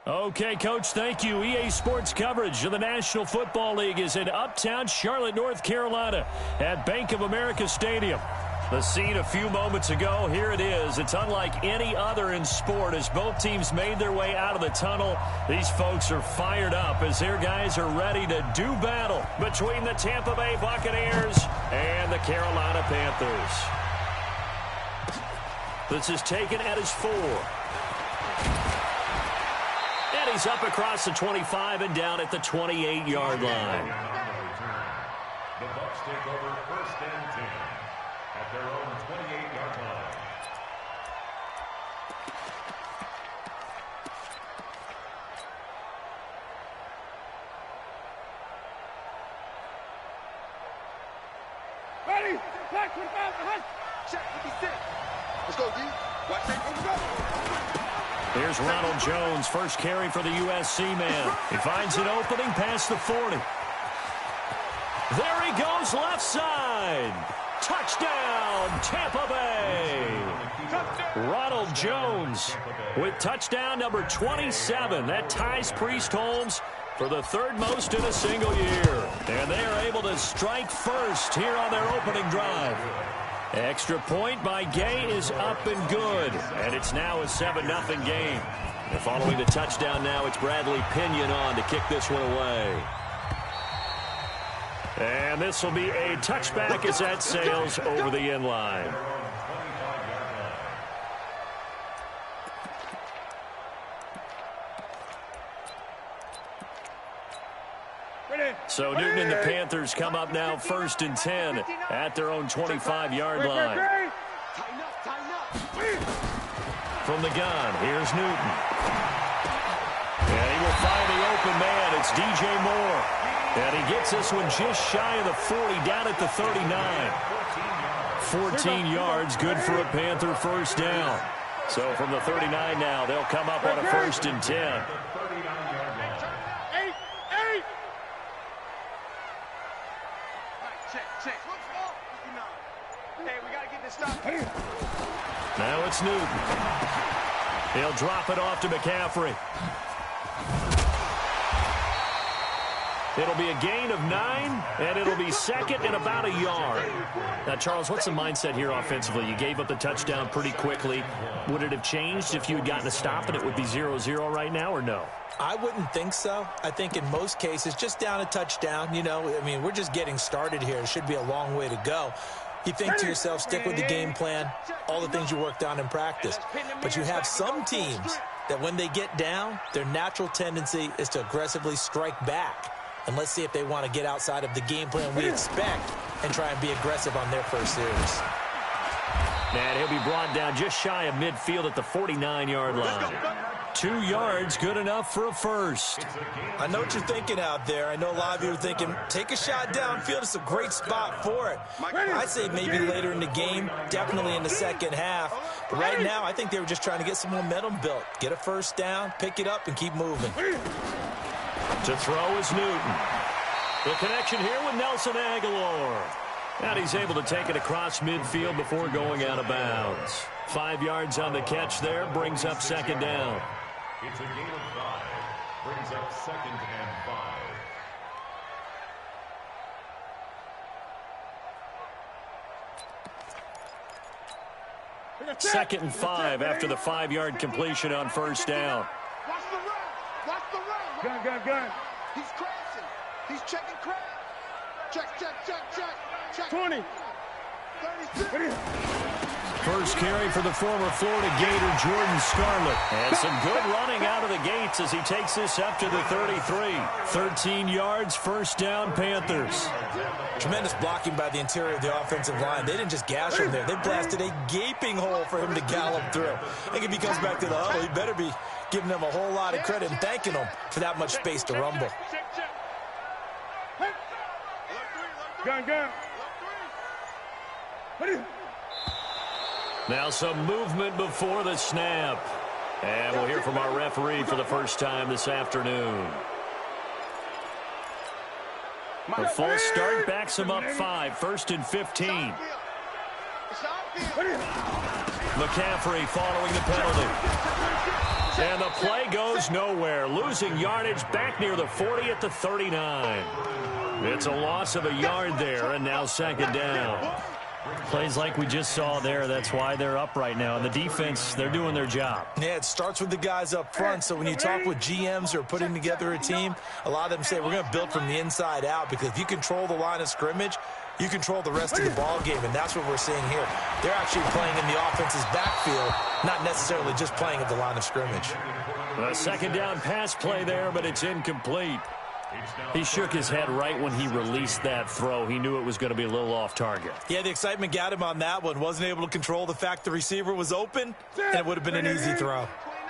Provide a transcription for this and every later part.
Okay, Coach, thank you. EA Sports coverage of the National Football League is in uptown Charlotte, North Carolina at Bank of America Stadium. The scene a few moments ago, here it is. It's unlike any other in sport as both teams made their way out of the tunnel. These folks are fired up as their guys are ready to do battle between the Tampa Bay Buccaneers and the Carolina Panthers. This is taken at his 4. And he's up across the 25 and down at the 28-yard line. The Bucs take over 1st and 10 at their own 28-yard line. Ready? Back 25 behind. Check 56. Let's go, D. Watch that. Let's go. Here's Ronald Jones, first carry for the USC man. He finds an opening past the 40. There he goes, left side. Touchdown, Tampa Bay. Ronald Jones with touchdown number 27. That ties Priest Holmes for the 3rd most in a single year. And they are able to strike first here on their opening drive. Extra point by Gay is up and good. And it's now a 7-0 game. And following the touchdown now, it's Bradley Pinion on to kick this one away. And this will be a touchback as that sails over the end line. So Newton and the Panthers come up now 1st and 10 at their own 25-yard line. From the gun, here's Newton. And he will find the open man. It's DJ Moore. And he gets this one just shy of the 40, down at the 39. 14 yards, good for a Panther first down. So from the 39 now, they'll come up on a 1st and 10. Now it's Newton. He'll drop it off to McCaffrey. It'll be a gain of 9, and it'll be 2nd and about a yard. Now, Charles, what's the mindset here offensively? You gave up the touchdown pretty quickly. Would it have changed if you had gotten a stop and it would be 0-0 right now, or no? I wouldn't think so. I think in most cases, just down a touchdown, you know, I mean, we're just getting started here. It should be a long way to go. You think to yourself, stick with the game plan, all the things you worked on in practice. But you have some teams that when they get down, their natural tendency is to aggressively strike back. And let's see if they want to get outside of the game plan we expect and try and be aggressive on their first series. And he'll be brought down just shy of midfield at the 49-yard line. 2 yards, good enough for a first. I know what you're thinking out there. I know a lot of you are thinking, take a shot downfield. It's a great spot for it. I'd say maybe later in the game, definitely in the second half. But right now, I think they were just trying to get some momentum built. Get a first down, pick it up, and keep moving. To throw is Newton. The connection here with Nelson Aguilar. And he's able to take it across midfield before going out of bounds. 5 yards on the catch there, brings up 2nd down. It's a gain of 5, brings up 2nd and 5. 2nd and 5 after the 5-yard completion on first down. Watch the run. Watch the run. Gun. He's crashing. He's checking crash. Check. 20. 36. First carry for the former Florida Gator, Jordan Scarlett. And some good running out of the gates as he takes this up to the 33. 13 yards, first down, Panthers. Tremendous blocking by the interior of the offensive line. They didn't just gash him there. They blasted a gaping hole for him to gallop through. I think if he comes back to the huddle, he better be giving them a whole lot of credit and thanking them for that much space to rumble. Gun. Now some movement before the snap. And we'll hear from our referee for the first time this afternoon. The false start backs him up 5, 1st and 15. McCaffrey following the penalty. And the play goes nowhere. Losing yardage back near the 40 at the 39. It's a loss of a yard there, and now second down. Plays like we just saw there. That's why they're up right now. And the defense, they're doing their job. Yeah, it starts with the guys up front. So when you talk with GMs who are putting together a team, a lot of them say we're going to build from the inside out, because if you control the line of scrimmage, you control the rest of the ball game, and that's what we're seeing here. They're actually playing in the offense's backfield, not necessarily just playing at the line of scrimmage. A second down pass play there, but it's incomplete. He shook his head right when he released that throw. He knew it was going to be a little off target. Yeah, the excitement got him on that one. Wasn't able to control the fact the receiver was open, and it would have been an easy throw.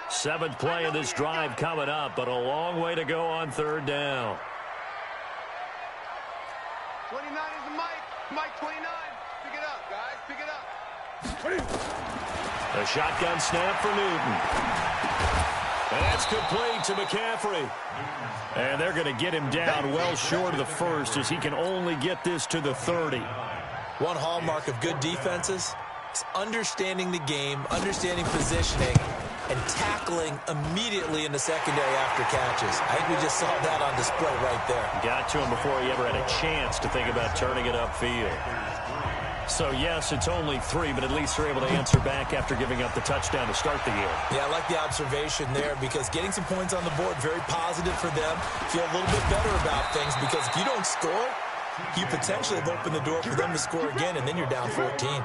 7th play of this drive coming up, but a long way to go on third down. 29 is the Mike. Mike 29. Pick it up, guys. Pick it up. A shotgun snap for Newton. And that's complete to McCaffrey. And they're going to get him down well short of the first, as he can only get this to the 30. One hallmark of good defenses is understanding the game, understanding positioning, and tackling immediately in the secondary after catches. I think we just saw that on display right there. Got to him before he ever had a chance to think about turning it upfield. So, yes, it's only 3, but at least they're able to answer back after giving up the touchdown to start the year. Yeah, I like the observation there, because getting some points on the board, very positive for them. Feel a little bit better about things, because if you don't score, you potentially have opened the door for them to score again, and then you're down 14. First and 10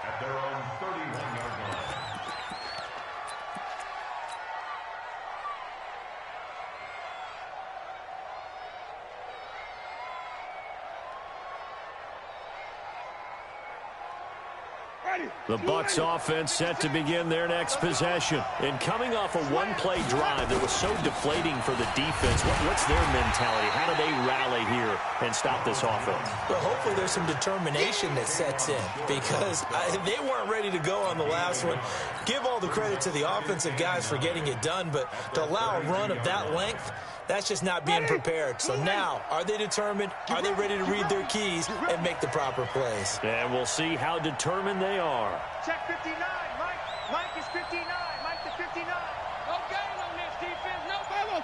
at their own 31-yard line. The Bucs offense set to begin their next possession. And coming off a one-play drive that was so deflating for the defense, what's their mentality? How do they rally here and stop this offense? Well, hopefully there's some determination that sets in, because they weren't ready to go on the last one. Give all the credit to the offensive guys for getting it done, but to allow a run of that length, that's just not being prepared. So now, are they determined? Are they ready to read their keys and make the proper plays? And we'll see how determined they are. Check 59, Mike. Mike is 59. Mike to 59. No gain on this defense. No follow.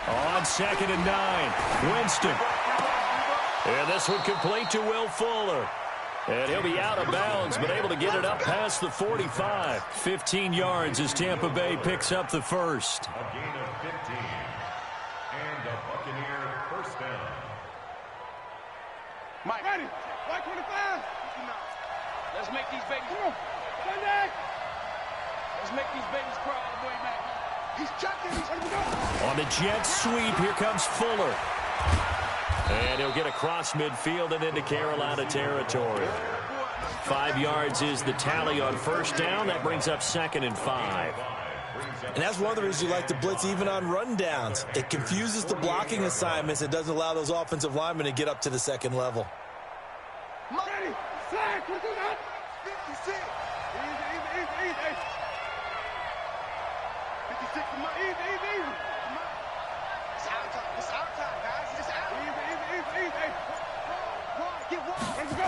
On 2nd and 9, Winston. And this one complete to Will Fuller. And he'll be out of bounds, but able to get it up past the 45. 15 yards as Tampa Bay picks up the first. A gain of 15. And a Buccaneer first down. Mike. Ready. Mike 25. Let's make these babies. Come on. Let's make these babies crawl all the way back. He's chucking. He's ready to go. On the jet sweep, here comes Fuller. And he'll get across midfield and into Carolina territory. 5 yards is the tally on first down. That brings up 2nd and 5. And that's one of the reasons you like to blitz even on rundowns. It confuses the blocking assignments. It doesn't allow those offensive linemen to get up to the second level. Ready. Flag. 56. Easy. 56. Come on. Easy. Come on. It's our time, guys. It's out. Easy. Get one. Let's go.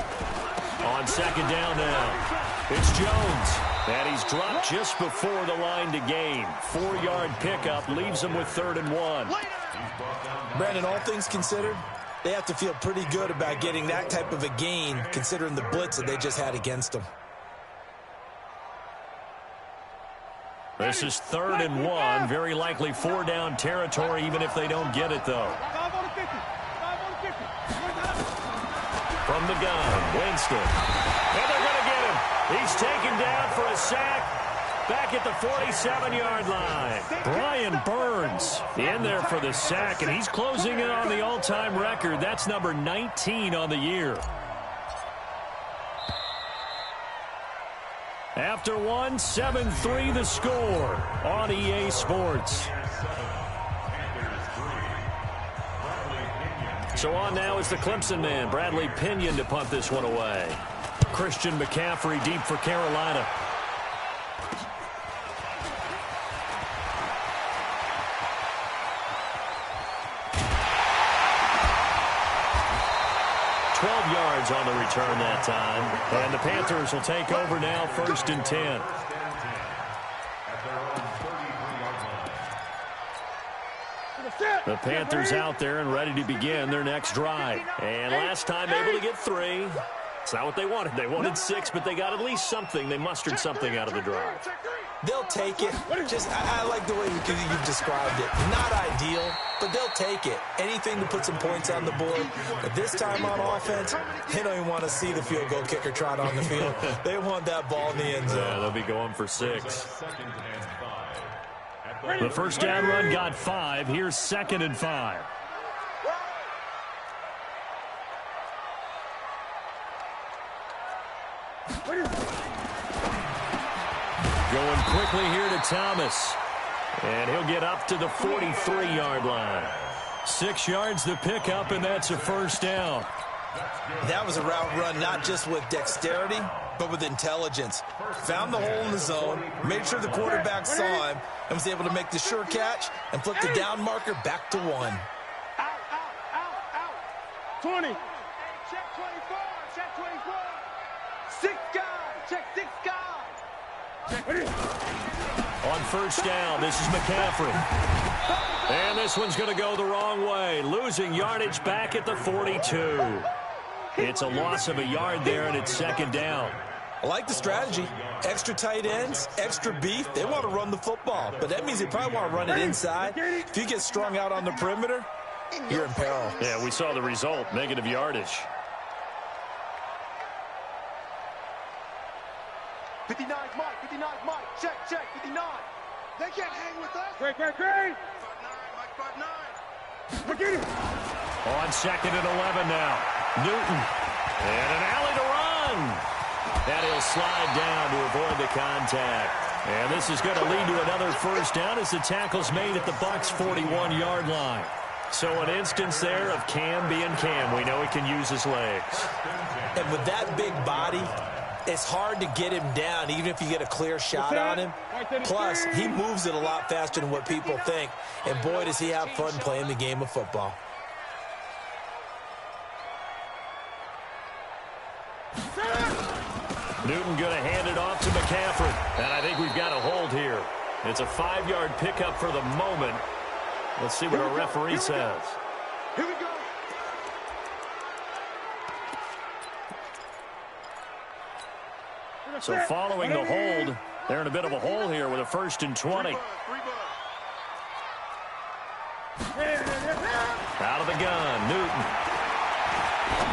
On 2nd down now, it's Jones. And he's dropped just before the line to gain. 4-yard pickup leaves him with 3rd and 1. Brandon, all things considered, they have to feel pretty good about getting that type of a gain, considering the blitz that they just had against them. This is 3rd and 1. Very likely 4-down territory, even if they don't get it, though. 5 on the 50. 5 on the 50. From the gun, Winston. And they're going to get him. He's taken down for a sack back at the 47-yard line. Brian Burns in there for the sack, and he's closing in on the all-time record. That's number 19 on the year. After one, 7-3 the score on EA Sports. So on now is the Clemson man, Bradley Pinion, to punt this one away. Christian McCaffrey deep for Carolina. 12 yards on the return that time. And the Panthers will take over now, 1st and 10. The Panthers out there and ready to begin their next drive. And last time able to get 3. It's not what they wanted. They wanted 6, but they got at least something. They mustered something out of the drive. They'll take it. I like the way you've described it. Not ideal, but they'll take it. Anything to put some points on the board. But this time on offense, they don't even want to see the field goal kicker trot on the field. They want that ball in the end zone. Yeah, they'll be going for 6. The first down run got 5. Here's 2nd and 5. Going quickly here to Thomas. And he'll get up to the 43-yard line. 6 yards to pick up, and that's a first down. That was a route run not just with dexterity, but with intelligence. Found the hole in the zone, made sure the quarterback saw him, and was able to make the sure catch and flip the down marker back to 1. Out, 20. Hey, check 24, check 24. 6 guys, check 6 guys. On first down, this is McCaffrey. And this one's going to go the wrong way. Losing yardage back at the 42. It's a loss of a yard there, and it's 2nd down. I like the strategy. Extra tight ends, extra beef. They want to run the football, but that means they probably want to run it inside. If you get strung out on the perimeter, you're in peril. Yeah, we saw the result, negative yardage. 59, Mike, check, 59. They can't hang with us. Great. 5'9", Mike, 5'9". Look at him. On 2nd and 11 now. Newton. And an alley to run. And he'll slide down to avoid the contact. And this is going to lead to another first down as the tackle's made at the Bucs' 41-yard line. So an instance there of Cam being Cam. We know he can use his legs. And with that big body, it's hard to get him down, even if you get a clear shot on him. Plus, he moves it a lot faster than what people think. And boy, does he have fun playing the game of football. Newton going to hand it off to McCaffrey. And I think we've got a hold here. It's a 5-yard pickup for the moment. Let's see what our referee says. Here we go. So following the hold, they're in a bit of a hole here with a 1st and 20. Out of the gun, Newton.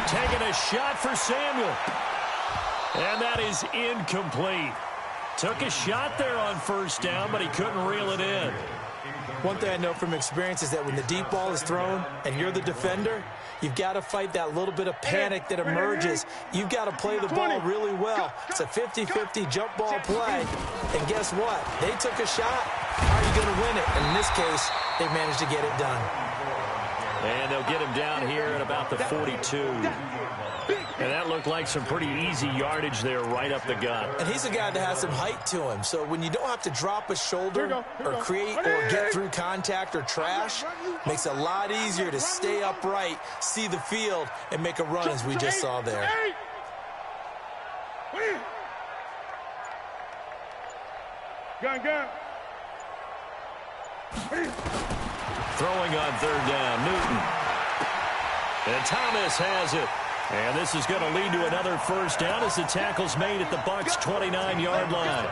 Taking a shot for Samuel. And that is incomplete. Took a shot there on first down, but he couldn't reel it in. One thing I know from experience is that when the deep ball is thrown and you're the defender, you've got to fight that little bit of panic that emerges. You've got to play the ball really well. It's a 50-50 jump ball play. And guess what? They took a shot. How are you going to win it? And in this case, they managed to get it done. And they'll get him down here at about the 42. And that looked like some pretty easy yardage there right up the gut. And he's a guy that has some height to him. So when you don't have to drop a shoulder or create or get through contact or trash, makes it a lot easier to stay upright, see the field, and make a run as we just saw there. Gun. Throwing on 3rd down, Newton. And Thomas has it. And this is going to lead to another first down as the tackle's made at the Bucs' 29-yard line.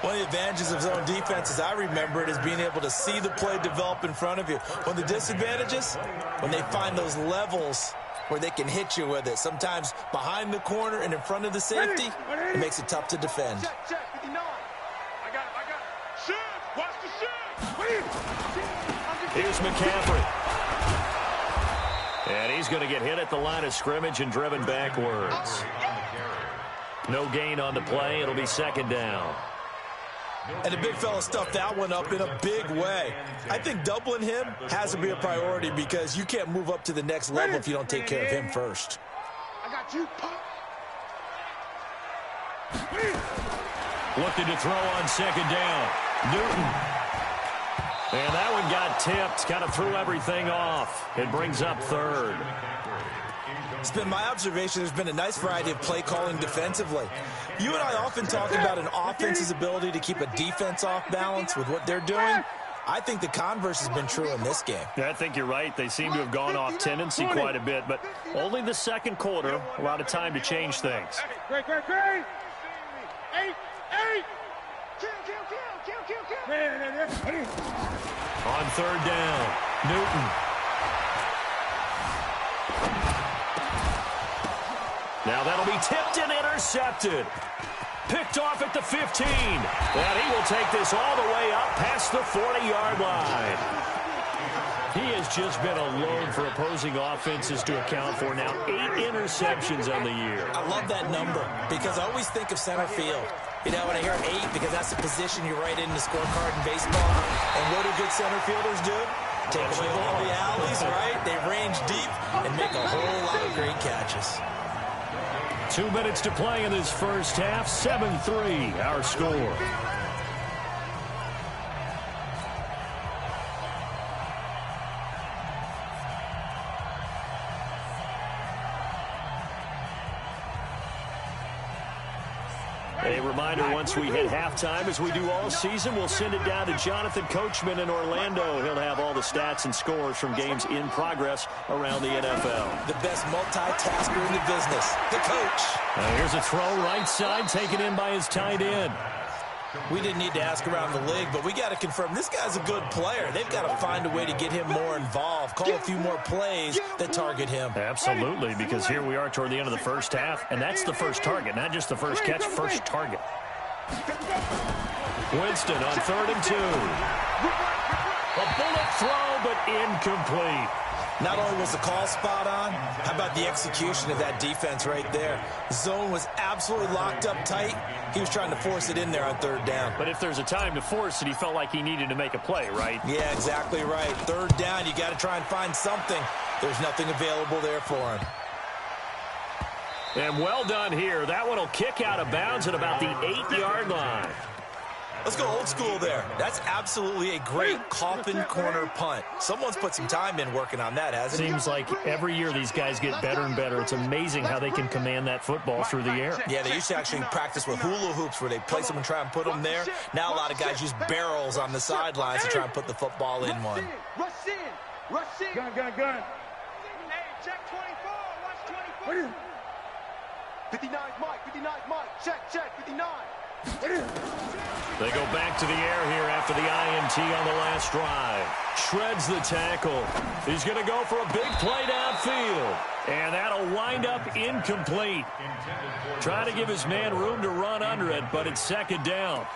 One of the advantages of zone defense, as I remember it, is being able to see the play develop in front of you. One of the disadvantages, when they find those levels where they can hit you with it. Sometimes behind the corner and in front of the safety, it makes it tough to defend. Check, 59. I got it. Shoot! Watch the shoot! Here's McCaffrey. And he's going to get hit at the line of scrimmage and driven backwards. No gain on the play. It'll be 2nd down. And the big fella stuffed that one up in a big way. I think doubling him has to be a priority because you can't move up to the next level if you don't take care of him first. I got you. Looking to throw on 2nd down. Newton. And that one got tipped. Kind of threw everything off. It brings up 3rd. It's been my observation there's been a nice variety of play calling defensively. You and I often talk about an offense's ability to keep a defense off balance with what they're doing. I think the converse has been true in this game. Yeah, I think you're right. They seem to have gone off tendency quite a bit, but only the second quarter, a lot of time to change things. Great. 8. Kill. On third down, Newton. Now that'll be tipped and intercepted. Picked off at the 15. And he will take this all the way up past the 40-yard line. He has just been alone for opposing offenses to account for now 8 interceptions on the year. I love that number because I always think of center field. You know, when I hear 8, because that's the position you write in the scorecard in baseball. And what do good center fielders do? Take away all the alleys, right? They range deep and make a whole lot of great catches. 2 minutes to play in this first half. 7-3, our score. A reminder, once we hit halftime, as we do all season, we'll send it down to Jonathan Coachman in Orlando. He'll have all the stats and scores from games in progress around the NFL. The best multitasker in the business, the coach. Now here's a throw right side, taken in by his tight end. We didn't need to ask around the league, but we got to confirm this guy's a good player. They've got to find a way to get him more involved, call a few more plays that target him. Absolutely, because here we are toward the end of the first half, and that's the first target, not just the first catch, first target. Winston on 3rd and 2. A bullet throw, but incomplete. Not only was the call spot on, how about the execution of that defense right there? Zone was absolutely locked up tight. He was trying to force it in there on 3rd down. But if there's a time to force it, he felt like he needed to make a play, right? Yeah, exactly right. 3rd down, you got to try and find something. There's nothing available there for him. And well done here. That one will kick out of bounds at about the 8-yard line. Let's go old school there. That's absolutely a great coffin corner punt. Someone's put some time in working on that, hasn't it? Seems like every year these guys get better and better. It's amazing how they can command that football through the air. Yeah, they used to actually practice with hula hoops where they place them and try and put them there. Now a lot of guys use barrels on the sidelines to try and put the football in one. Rush in. Gun. Hey, check 24. Watch 24. 59 Mike. Check. 59. They go back to the air here after the INT on the last drive. Shreds the tackle. He's going to go for a big play downfield. And that'll wind up incomplete. Trying to give his man room to run under it, but it's 2nd down.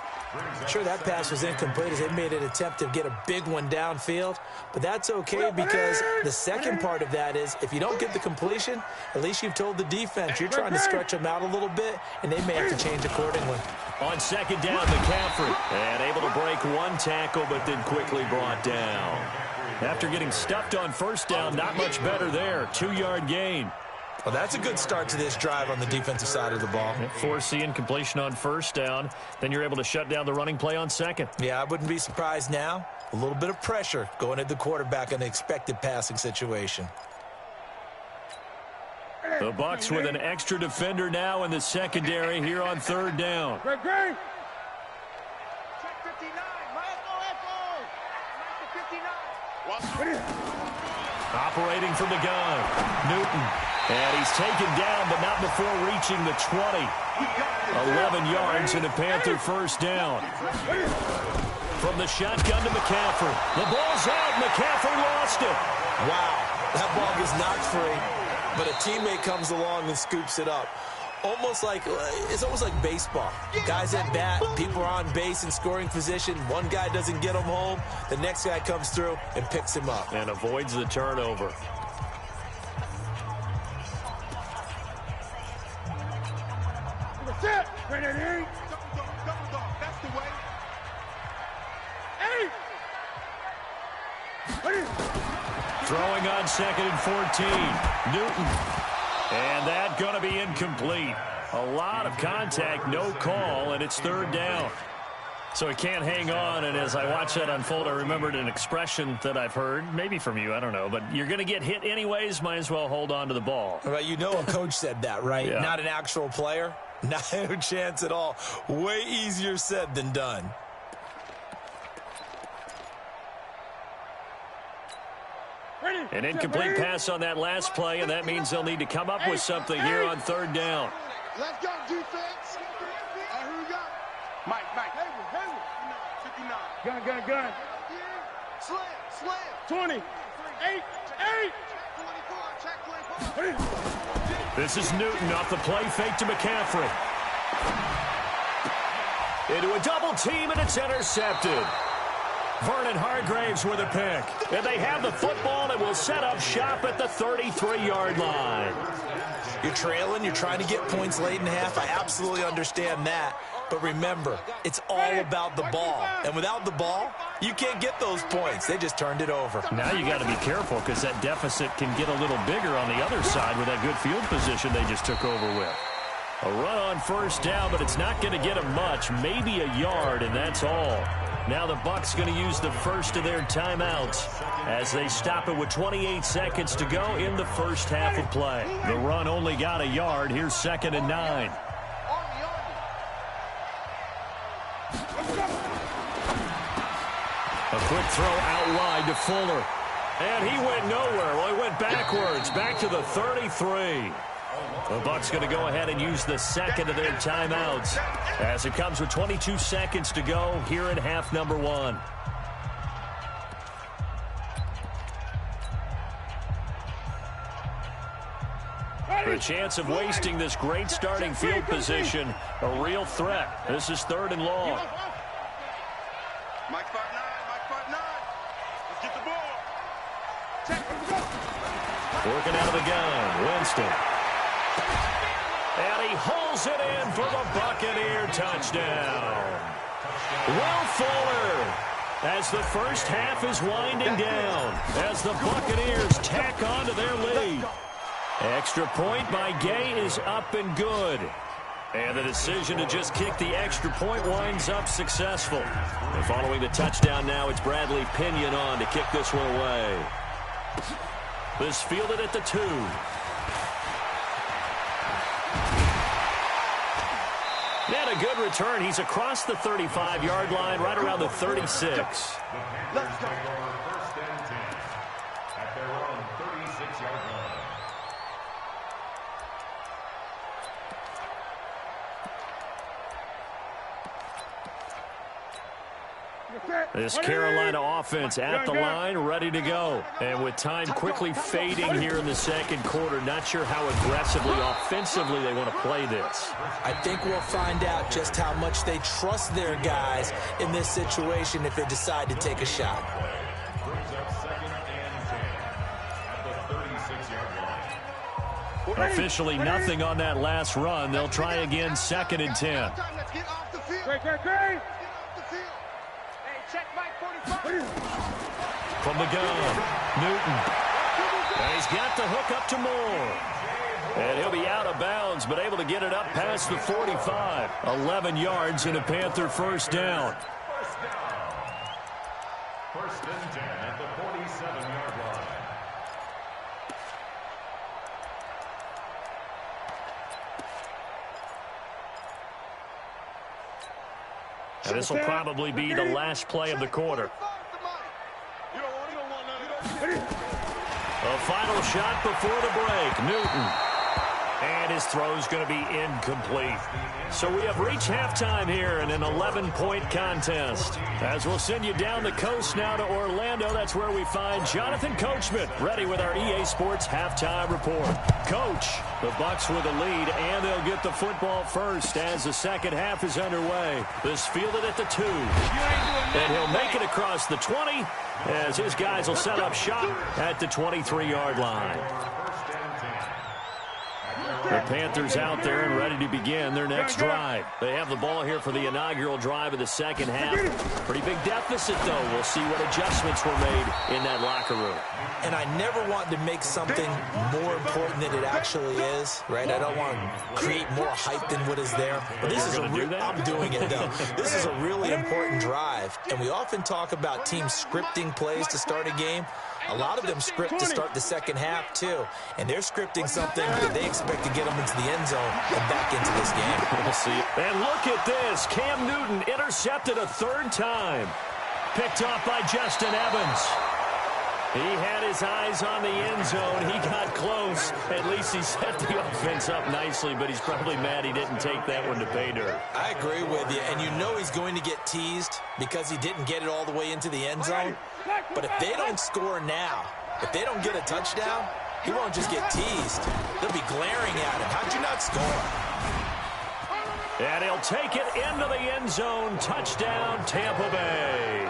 Sure, that pass was incomplete as they made an attempt to get a big one downfield, but that's okay because the second part of that is if you don't get the completion, at least you've told the defense you're trying to stretch them out a little bit, and they may have to change accordingly. On 2nd down, McCaffrey, and able to break one tackle, but then quickly brought down. After getting stuffed on 1st down, not much better there. 2-yard gain. Well, that's a good start to this drive on the defensive side of the ball. Force the incompletion on 1st down. Then you're able to shut down the running play on 2nd. Yeah, I wouldn't be surprised now. A little bit of pressure going at the quarterback in the expected passing situation. The Bucs with an extra defender now in the secondary here on 3rd down. Great. Check 59. Echo. Operating from the gun, Newton. And he's taken down, but not before reaching the 20. 11 yards and a Panther 1st down. From the shotgun to McCaffrey. The ball's out. McCaffrey lost it. Wow, that ball gets knocked free, but a teammate comes along and scoops it up. It's almost like baseball. Guys at bat, people are on base in scoring position. One guy doesn't get him home. The next guy comes through and picks him up. And avoids the turnover. That's the way. Throwing on 2nd and 14. Newton. And that going to be incomplete. A lot of contact, no call, and it's 3rd down. So he can't hang on, and as I watch that unfold, I remembered an expression that I've heard, maybe from you, I don't know, but you're going to get hit anyways, might as well hold on to the ball. Well, you know a coach said that, right? Yeah. Not an actual player. No chance at all. Way easier said than done. An incomplete pass on that last play, and that means they'll need to come up with something here on third down. Let's go, defense. Who we got? Mike. Hayward. 59. Gun. Slam. 20. 8. Check 24. This is Newton off the play fake to McCaffrey. Into a double team, and it's intercepted. Vernon Hargraves with a pick. And they have the football and will set up shop at the 33-yard line. You're trailing. You're trying to get points late in half. I absolutely understand that. But remember, it's all about the ball. And without the ball, you can't get those points. They just turned it over. Now you got to be careful because that deficit can get a little bigger on the other side with that good field position they just took over with. A run on first down, but it's not going to get them much. Maybe a yard, and that's all. Now the Bucs going to use the first of their timeouts as they stop it with 28 seconds to go in the first half of play. The run only got a yard. Here's 2nd and 9. A quick throw out wide to Fuller. And he went nowhere. Well, he went backwards, back to the 33. The Bucs going to go ahead and use the second of their timeouts as it comes with 22 seconds to go here in half number 1. The chance of wasting this great starting field position, a real threat. This is 3rd and long. Mike 5-9. Let's get the ball. Working out of the gun, Winston. And he hauls it in for the Buccaneer touchdown. Will Fuller, as the first half is winding down, as the Buccaneers tack on to their lead. Extra point by Gay is up and good. And the decision to just kick the extra point winds up successful. And following the touchdown now, it's Bradley Pinion on to kick this one away. This fielded at the 2. And a good return. He's across the 35-yard line, right around the 36. Let's go. First and 10 at their own 36-yard line. This Carolina offense at the line, ready to go. And with time quickly fading here in the second quarter, not sure how aggressively, offensively they want to play this. I think we'll find out just how much they trust their guys in this situation if they decide to take a shot. Brings up 2nd and 10 at the 36-yard line. Officially nothing on that last run. They'll try again, 2nd and 10. Let's get off the field. Great. Get off the field. Hey, check Mike 45. From the gun, Newton. And he's got the hook up to Moore. And he'll be out of bounds, but able to get it up past the 45. 11 yards and a Panther first down. First and 10 at the 47-yard line. And this will probably be the last play of the quarter. A final shot before the break. Newton. And his throw's going to be incomplete. So we have reached halftime here in an 11-point contest. As we'll send you down the coast now to Orlando, that's where we find Jonathan Coachman, ready with our EA Sports halftime report. Coach, the Bucs with the lead, and they'll get the football first as the second half is underway. This fielded at the 2. And he'll make it across the 20 as his guys will set up shop at the 23-yard line. The Panthers out there and ready to begin their next drive. They have the ball here for the inaugural drive of the second half. Pretty big deficit, though. We'll see what adjustments were made in that locker room. And I never want to make something more important than it actually is, right? I don't want to create more hype than what is there. But this is I'm doing it, though. This is a really important drive. And we often talk about teams scripting plays to start a game. A lot of them script to start the second half, too. And they're scripting something that they expect to get them into the end zone and back into this game. We'll see. And look at this. Cam Newton intercepted a third time. Picked off by Justin Evans. He had his eyes on the end zone. He got close. At least he set the offense up nicely, but he's probably mad he didn't take that one to pay dirt. I agree with you, and you know he's going to get teased because he didn't get it all the way into the end zone. But if they don't score now, if they don't get a touchdown, he won't just get teased. They'll be glaring at him. How'd you not score? And he'll take it into the end zone. Touchdown, Tampa Bay.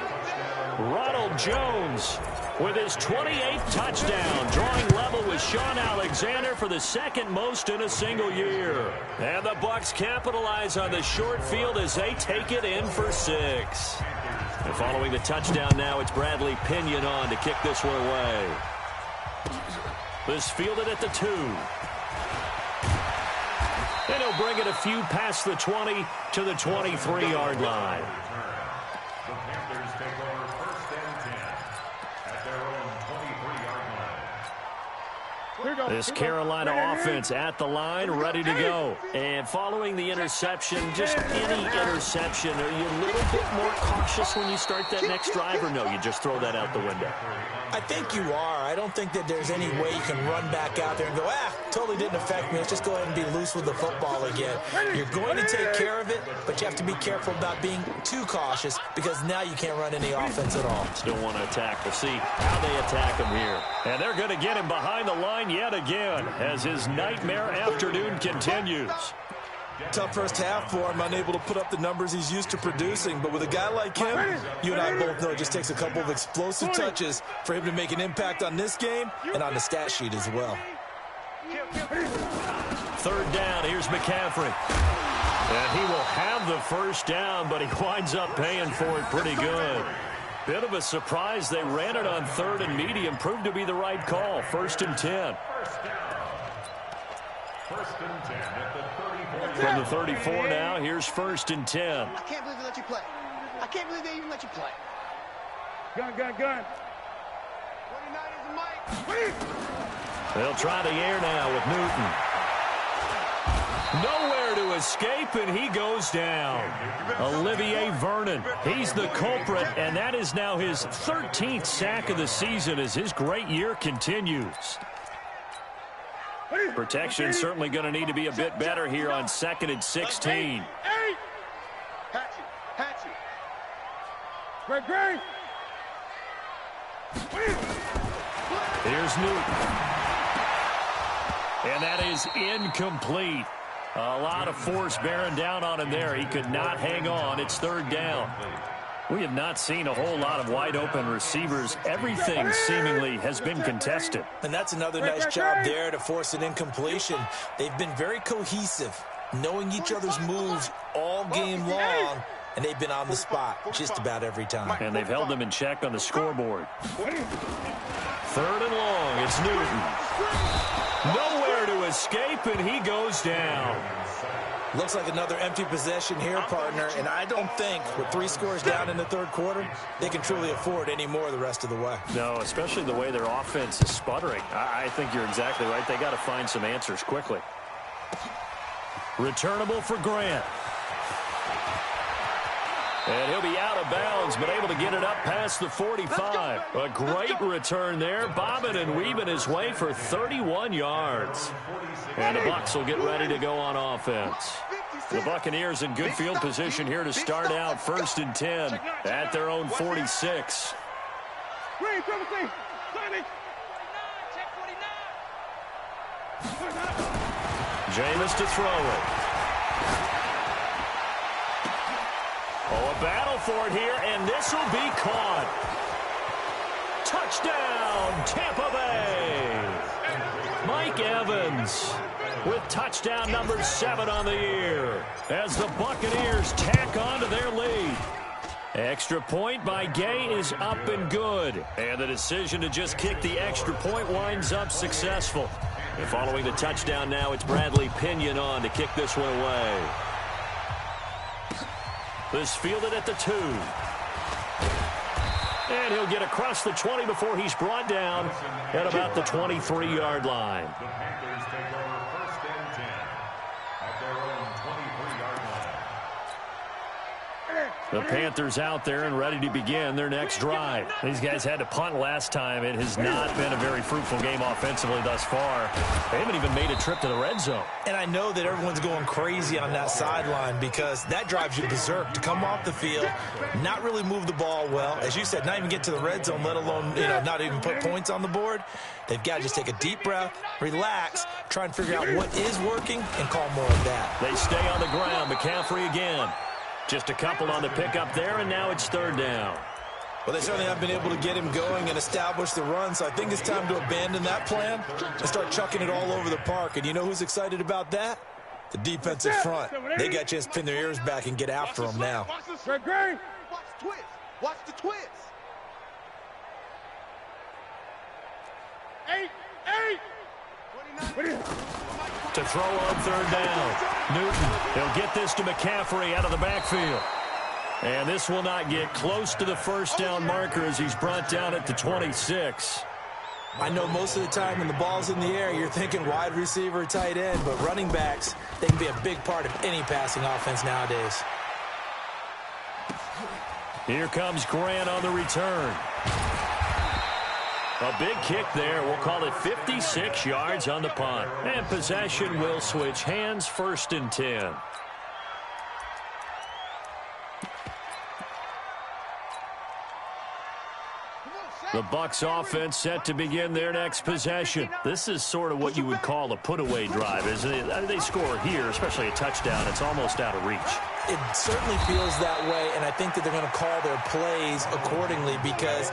Ronald Jones with his 28th touchdown, drawing level with Sean Alexander for the second most in a single year. And the Bucs capitalize on the short field as they take it in for 6. And following the touchdown now, it's Bradley Pinion on to kick this one away. This fielded at the 2. And he'll bring it a few past the 20 to the 23-yard line. The Panthers take over first and 10 at their own 23-yard line. This Carolina offense at the line, ready to go. And following the interception, just any interception, are you a little bit more cautious when you start that next drive, or no, you just throw that out the window? I think you are. I don't think that there's any way you can run back out there and go, totally didn't affect me. Let's just go ahead and be loose with the football again. You're going to take care of it, but you have to be careful about being too cautious because now you can't run any offense at all. Still want to attack. We'll see how they attack him here. And they're going to get him behind the line yet again as his nightmare afternoon continues. Tough first half for him, unable to put up the numbers he's used to producing. But with a guy like him, you and I both know it just takes a couple of explosive touches for him to make an impact on this game and on the stat sheet as well. Third down, here's McCaffrey. And he will have the first down, but he winds up paying for it pretty good. Bit of a surprise. They ran it on 3rd and medium. Proved to be the right call. 1st and 10. First and 10 at the 34. From the 34 now, here's 1st and 10. I can't believe they let you play. I can't believe they even let you play. Gun. 49 is the mic. They'll try the air now with Newton. Nowhere to escape, and he goes down. Olivier Vernon, he's the culprit, and that is now his 13th sack of the season as his great year continues. Protection certainly going to need to be a bit better here on 2nd and 16. Hatchet. Great. Here's Newton. And that is incomplete. A lot of force bearing down on him there. He could not hang on. It's 3rd down. We have not seen a whole lot of wide-open receivers. Everything seemingly has been contested. And that's another nice job there to force an incompletion. They've been very cohesive, knowing each other's moves all game long, and they've been on the spot just about every time. And they've held them in check on the scoreboard. 3rd and long, it's Newton. Nowhere to escape, and he goes down. Looks like another empty possession here, partner, and I don't think with 3 scores down in the 3rd quarter, they can truly afford any more the rest of the way. No, especially the way their offense is sputtering. I think you're exactly right. They got to find some answers quickly. Returnable for Grant. And he'll be out of bounds, but able to get it up past the 45. A great return there, bobbing and weaving his way for 31 yards. And the Bucs will get ready to go on offense. The Buccaneers in good field position here to start out 1st and 10 at their own 46. Jameis to throw it. Oh, a battle for it here, and this will be caught. Touchdown, Tampa Bay. Mike Evans with touchdown number 7 on the year as the Buccaneers tack on to their lead. Extra point by Gay is up and good. And the decision to just kick the extra point winds up successful. And following the touchdown now, it's Bradley Pinion on to kick this one away. This fielded at the 2. And he'll get across the 20 before he's brought down at about the 23-yard line. The Panthers take over 1st and 10 at their own 23-yard line. The Panthers out there and ready to begin their next drive. These guys had to punt last time. It has not been a very fruitful game offensively thus far. They haven't even made a trip to the red zone. And I know that everyone's going crazy on that sideline because that drives you berserk to come off the field, not really move the ball well. As you said, not even get to the red zone, let alone, not even put points on the board. They've got to just take a deep breath, relax, try and figure out what is working, and call more of that. They stay on the ground. McCaffrey again. Just a couple on the pickup there, and now it's 3rd down. Well, they certainly have been able to get him going and establish the run, so I think it's time to abandon that plan and start chucking it all over the park. And you know who's excited about that? The defensive front. They got a chance to pin their ears back and get after him now. Watch the twist. Watch the twist. 8. To throw on 3rd down. Newton, he'll get this to McCaffrey out of the backfield. And this will not get close to the 1st down marker as he's brought down at the 26. I know most of the time when the ball's in the air, you're thinking wide receiver, tight end, but running backs, they can be a big part of any passing offense nowadays. Here comes Grant on the return. A big kick there. We'll call it 56 yards on the punt. And possession will switch hands, 1st and 10. The Bucs offense set to begin their next possession. This is sort of what you would call a put-away drive, isn't it? They score here, especially a touchdown. It's almost out of reach. It certainly feels that way, and I think that they're going to call their plays accordingly because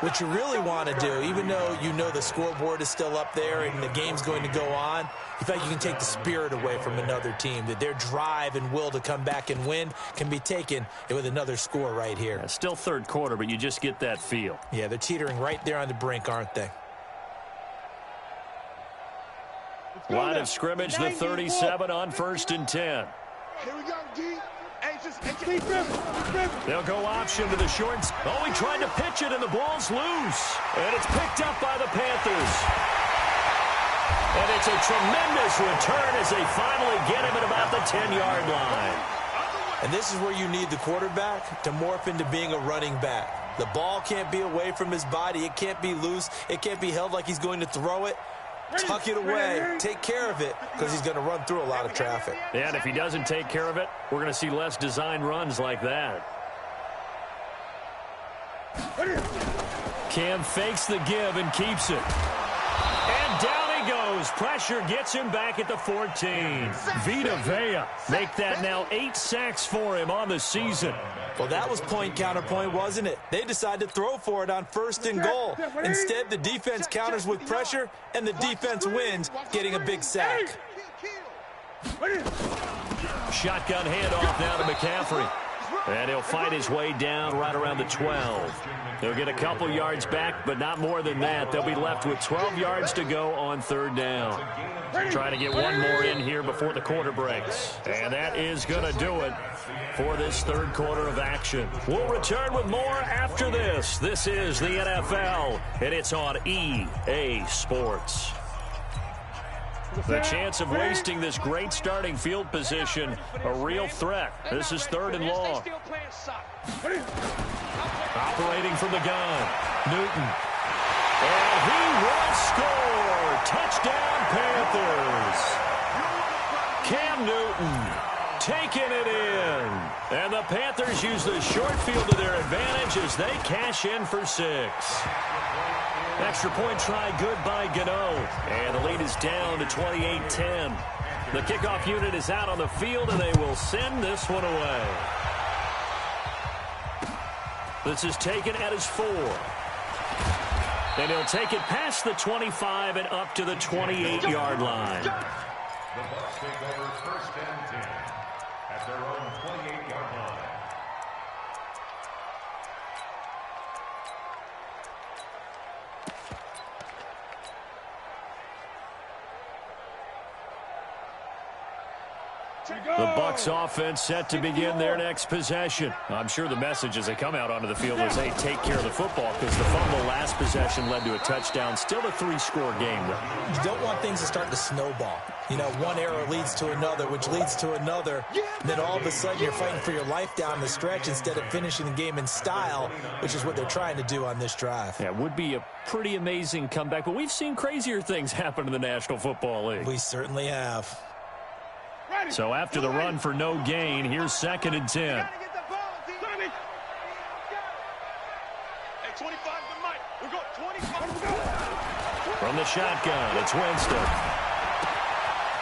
what you really want to do, even though you know the scoreboard is still up there and the game's going to go on, you feel like you can take the spirit away from another team, that their drive and will to come back and win can be taken with another score right here. Yeah, still 3rd quarter, but you just get that feel. Yeah, they're teetering right there on the brink, aren't they? Line of scrimmage, the 37 on 1st and 10. Here we go, D. They'll go option to the shorts. Oh, he tried to pitch it, and the ball's loose. And it's picked up by the Panthers. And it's a tremendous return as they finally get him at about the 10-yard line. And this is where you need the quarterback to morph into being a running back. The ball can't be away from his body. It can't be loose. It can't be held like he's going to throw it. Tuck it away, take care of it, because he's going to run through a lot of traffic. And if he doesn't take care of it, we're going to see less design runs like that. Cam fakes the give and keeps it. And down he goes. Pressure gets him back at the 14. Vita Vea make that now 8 sacks for him on the season. Well, that was point counterpoint, wasn't it? They decided to throw for it on 1st and goal. Instead, the defense counters with pressure, and the defense wins, getting a big sack. Shotgun handoff now to McCaffrey. And he'll fight his way down right around the 12. They'll get a couple yards back, but not more than that. They'll be left with 12 yards to go on 3rd down. Trying to get one more in here before the quarter breaks. And that is going to do it for this 3rd quarter of action. We'll return with more after this. This is the NFL, and it's on EA Sports. The chance of wasting this great starting field position, a real threat. This is 3rd and long. Operating from the gun, Newton. And he will score. Touchdown, Panthers. Cam Newton taking it in. And the Panthers use the short field to their advantage as they cash in for 6. Extra point try good by Gano. And the lead is down to 28-10. The kickoff unit is out on the field, and they will send this one away. This is taken at his 4. And he'll take it past the 25 and up to the 28-yard line. The Bucs take over first and 10 at their own 28-yard line. The Bucs offense set to begin their next possession. I'm sure the message as they come out onto the field is, hey, take care of the football, because the fumble last possession led to a touchdown. Still a 3-score game, though. You don't want things to start to snowball. You know, one error leads to another, which leads to another. And then all of a sudden you're fighting for your life down the stretch instead of finishing the game in style, which is what they're trying to do on this drive. Yeah, it would be a pretty amazing comeback, but we've seen crazier things happen in the National Football League. We certainly have. So after the run for no gain, here's 2nd and 10. From the shotgun, it's Winston.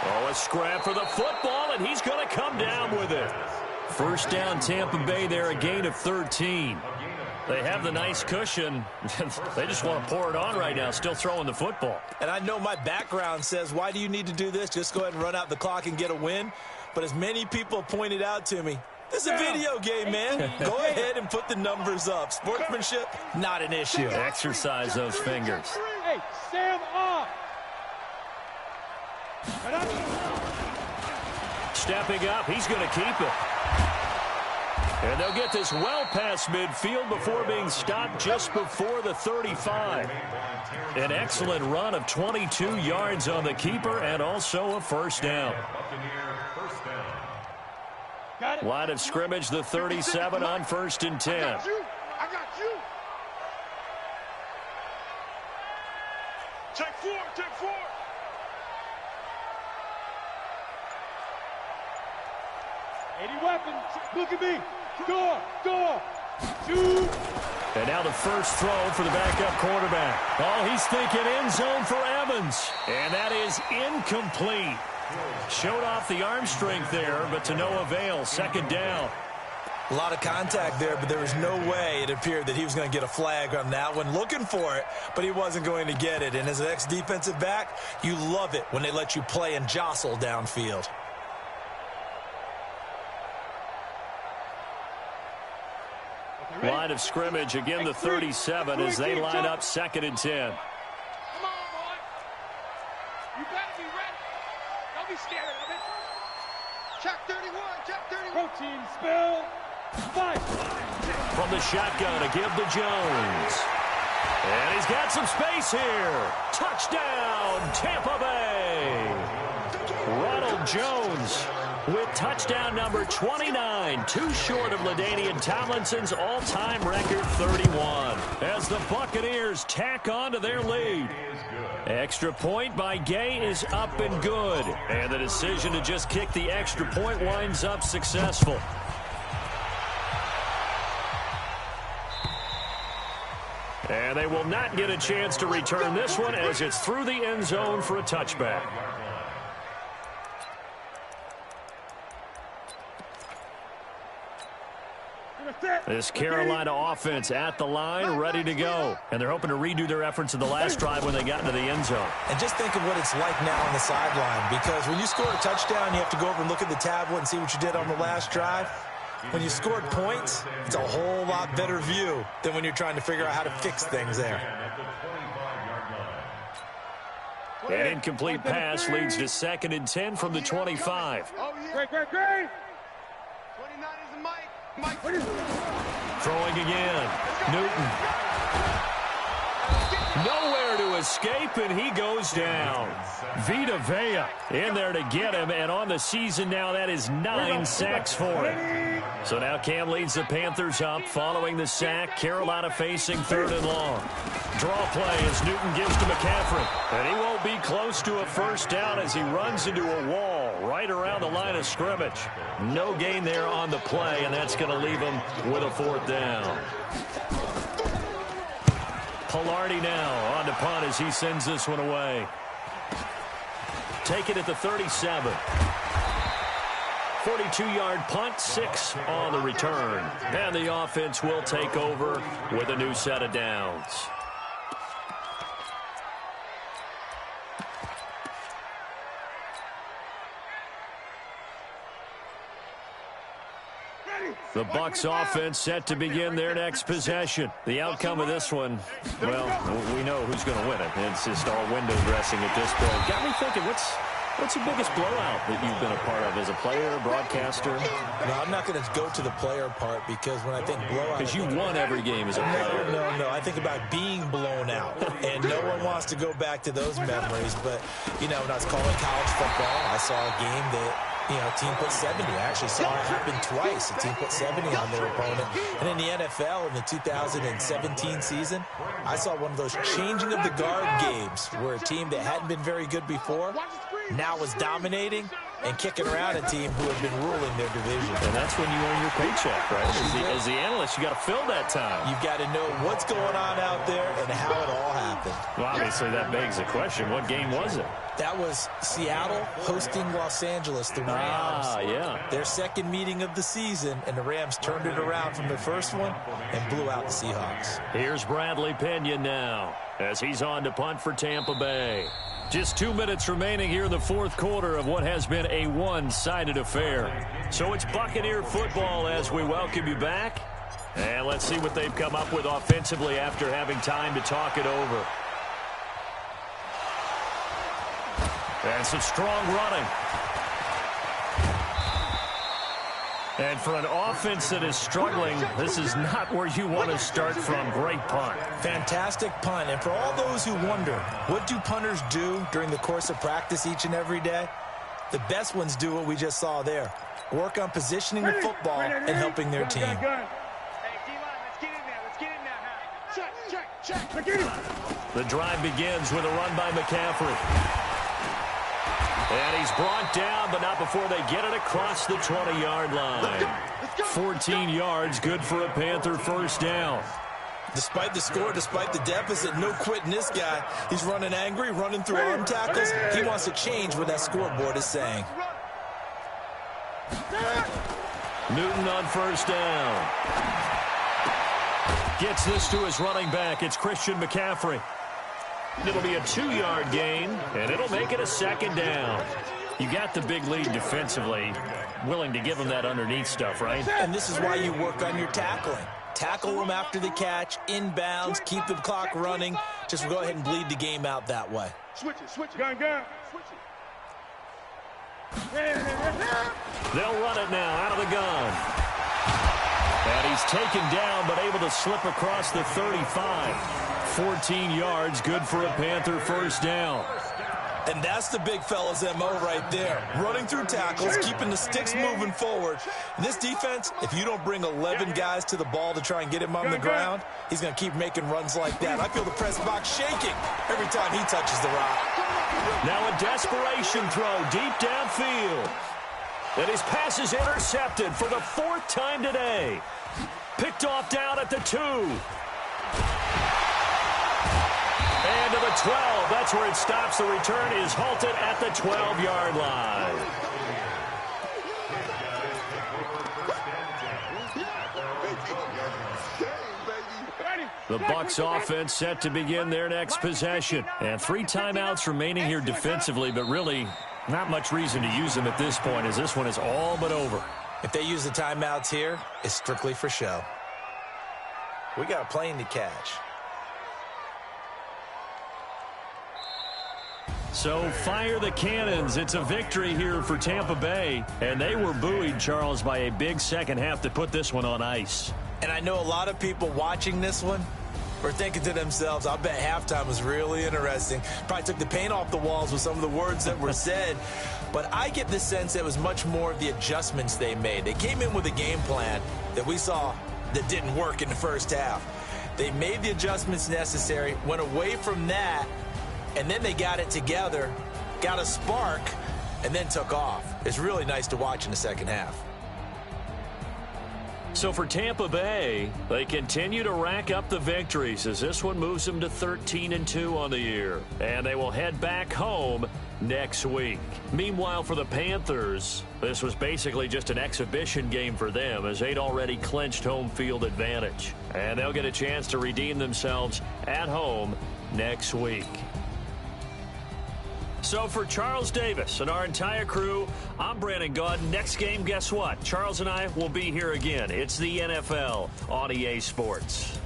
Oh, a scrap for the football, and he's going to come down with it. First down, Tampa Bay there, a gain of 13. They have the nice cushion. They just want to pour it on right now, still throwing the football. And I know my background says, why do you need to do this? Just go ahead and run out the clock and get a win. But as many people pointed out to me, this is a video game, man. Go ahead and put the numbers up. Sportsmanship, not an issue. Exercise those fingers. Hey, Sam off. Stepping up, he's going to keep it. And they'll get this well past midfield before being stopped just before the 35. An excellent run of 22 yards on the keeper and also a first down. Line of scrimmage, the 37 on 1st and 10. I got you. Take 4. Any weapons? Look at me. Door. Shoot. And now the first throw for the backup quarterback. Oh, he's thinking end zone for Evans. And that is incomplete. Showed off the arm strength there, but to no avail. 2nd down. A lot of contact there, but there was no way it appeared that he was going to get a flag on that one. Looking for it, but he wasn't going to get it. And as an ex-defensive back, you love it when they let you play and jostle downfield. Line of scrimmage, again the 37 as they line up 2nd and 10. Come on, boy. You better be ready. Don't be scared of it. Check 31. Protein spill. Fight. From the shotgun to give to Jones. And he's got some space here. Touchdown, Tampa Bay. Ronald Jones with touchdown number 29, too short of LaDainian Tomlinson's all-time record 31. As the Buccaneers tack on to their lead. Extra point by Gay is up and good. And the decision to just kick the extra point winds up successful. And they will not get a chance to return this one as it's through the end zone for a touchback. This Carolina offense at the line, ready to go. And they're hoping to redo their efforts in the last drive when they got into the end zone. And just think of what it's like now on the sideline, because when you score a touchdown, you have to go over and look at the tablet and see what you did on the last drive. When you scored points, it's a whole lot better view than when you're trying to figure out how to fix things there. An incomplete pass leads to 2nd and 10 from the 25. Great. 29 is the Mike. Throwing again. Newton. Nowhere to escape, and he goes down. Vita Vea in there to get him, and on the season now, that is 9 sacks for him. So now Cam leads the Panthers up following the sack. Carolina facing 3rd and long. Draw play as Newton gives to McCaffrey. And he won't be close to a first down as he runs into a wall right around the line of scrimmage. No gain there on the play, and that's going to leave him with a 4th down. Pilardi now on to punt as he sends this one away. Take it at the 37. 42-yard punt, 6 on the return. And the offense will take over with a new set of downs. The Bucs offense set to begin their next possession. The outcome of this one, well, we know who's going to win it. It's just all window dressing at this point. Got me thinking, what's the biggest blowout that you've been a part of as a player, broadcaster? No, I'm not going to go to the player part because when I think blowout... Because you won every game as a player. No. I think about being blown out. And no one wants to go back to those memories. But, you know, when I was calling college football, I saw a game that... a team put 70. I actually saw it happen twice. A team put 70 on their opponent. And in the NFL, in the 2017 season, I saw one of those changing of the guard games where a team that hadn't been very good before now was dominating and kicking around a team who had been ruling their division. And that's when you earn your paycheck, right? As the analyst, you got to fill that time. You've got to know what's going on out there and how it all happened. Well, obviously, that begs the question, what game was it? That was Seattle hosting Los Angeles, the Rams. Yeah. Their second meeting of the season, and the Rams turned it around from their first one and blew out the Seahawks. Here's Bradley Pinion now as he's on to punt for Tampa Bay. Just 2 minutes remaining here in the fourth quarter of what has been a one-sided affair. So it's Buccaneer football as we welcome you back. And let's see what they've come up with offensively after having time to talk it over. And some strong running. And for an offense that is struggling, this is not where you want to start from. Great punt. Fantastic punt. And for all those who wonder, what do punters do during the course of practice each and every day? The best ones do what we just saw there. Work on positioning the football and helping their team. Hey, D-line, let's get in there. Let's get in there. Check. Let's get in. The drive begins with a run by McCaffrey. And he's brought down, but not before they get it across the 20-yard line. 14 yards, good for a Panther first down. Despite the score, despite the deficit, no quitting this guy. He's running angry, running through arm tackles. He wants to change what that scoreboard is saying. Newton on first down. Gets this to his running back. It's Christian McCaffrey. It'll be a 2-yard gain, and it'll make it a second down. You got the big lead defensively, willing to give him that underneath stuff, right? And this is why you work on your tackling. Tackle them after the catch, inbounds, keep the clock running. Just go ahead and bleed the game out that way. Switch it. Gun. Switch it. They'll run it now out of the gun. And he's taken down, but able to slip across the 35. 14 yards, good for a Panther first down. And that's the big fella's MO right there. Running through tackles, keeping the sticks moving forward. And this defense, if you don't bring 11 guys to the ball to try and get him on the ground, he's going to keep making runs like that. I feel the press box shaking every time he touches the rock. Now a desperation throw deep downfield. And his pass is intercepted for the 4th time today. Picked off down at the 2. And to the 12. That's where it stops. The return is halted at the 12-yard line. The Bucs offense set to begin their next possession. And 3 timeouts remaining here defensively, but really not much reason to use them at this point as this one is all but over. If they use the timeouts here, it's strictly for show. We got a plane to catch. So fire the cannons. It's a victory here for Tampa Bay. And they were buoyed, Charles, by a big second half to put this one on ice. And I know a lot of people watching this one were thinking to themselves, I bet halftime was really interesting. Probably took the paint off the walls with some of the words that were said. But I get the sense it was much more of the adjustments they made. They came in with a game plan that we saw that didn't work in the first half. They made the adjustments necessary, went away from that, and then they got it together, got a spark, and then took off. It's really nice to watch in the second half. So for Tampa Bay, they continue to rack up the victories as this one moves them to 13-2 on the year. And they will head back home next week. Meanwhile, for the Panthers, this was basically just an exhibition game for them as they'd already clinched home field advantage. And they'll get a chance to redeem themselves at home next week. So for Charles Davis and our entire crew, I'm Brandon Gaud. Next game, guess what? Charles and I will be here again. It's the NFL on EA Sports.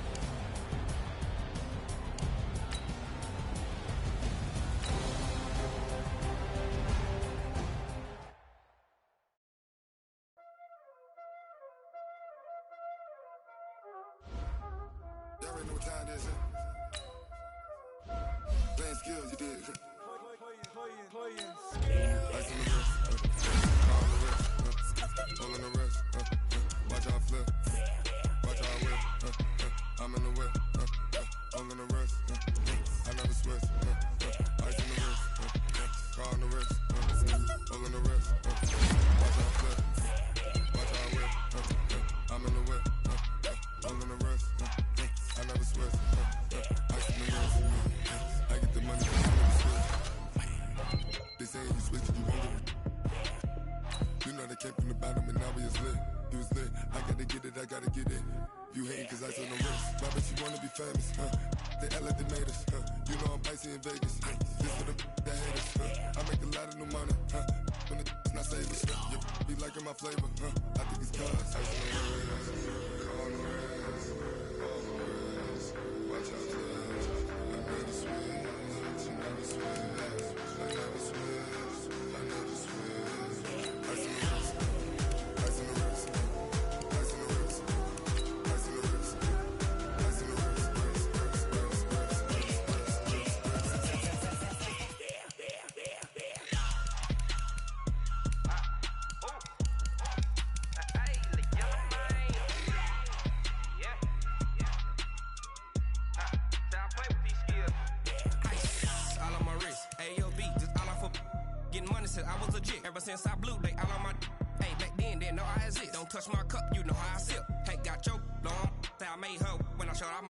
Y'all already know what time it is, playing skills, you did. Ice on the wrist, car on the wrist, all in the wrist, watch how I flip, watch how I whip, I'm in the whip, all in the wrist, I never switch, ice on the wrist, car on the wrist, all in the wrist, watch how I flip, watch how I whip, I'm in the whip, all in the wrist, I never switch, ice on the wrist, I get the money, I never switch. They say you switch, you won't get it. You know they came from the bottom and now we is lit. You was lit, I gotta get it, I gotta get it. You hating cause I on the wrist. My bitch, you wanna be famous, They act like they made us, You know I'm icy in Vegas, This for the that hate us, I make a lot of new money, When the not savers, You be liking my flavor, I think it's cause ice on the wrist, on the wrist, on the wrist. Watch out, I never switch, I never switch. I never switch, I never switch. Ice on the wrist, ice on the wrist, ice on the wrist, ice on the wrist, ice on the wrist, I was legit ever since I blew they all on my hey back then didn't know I exist. Don't touch my cup, you know how I sip. Hey, got your long say I made her when I showed I'm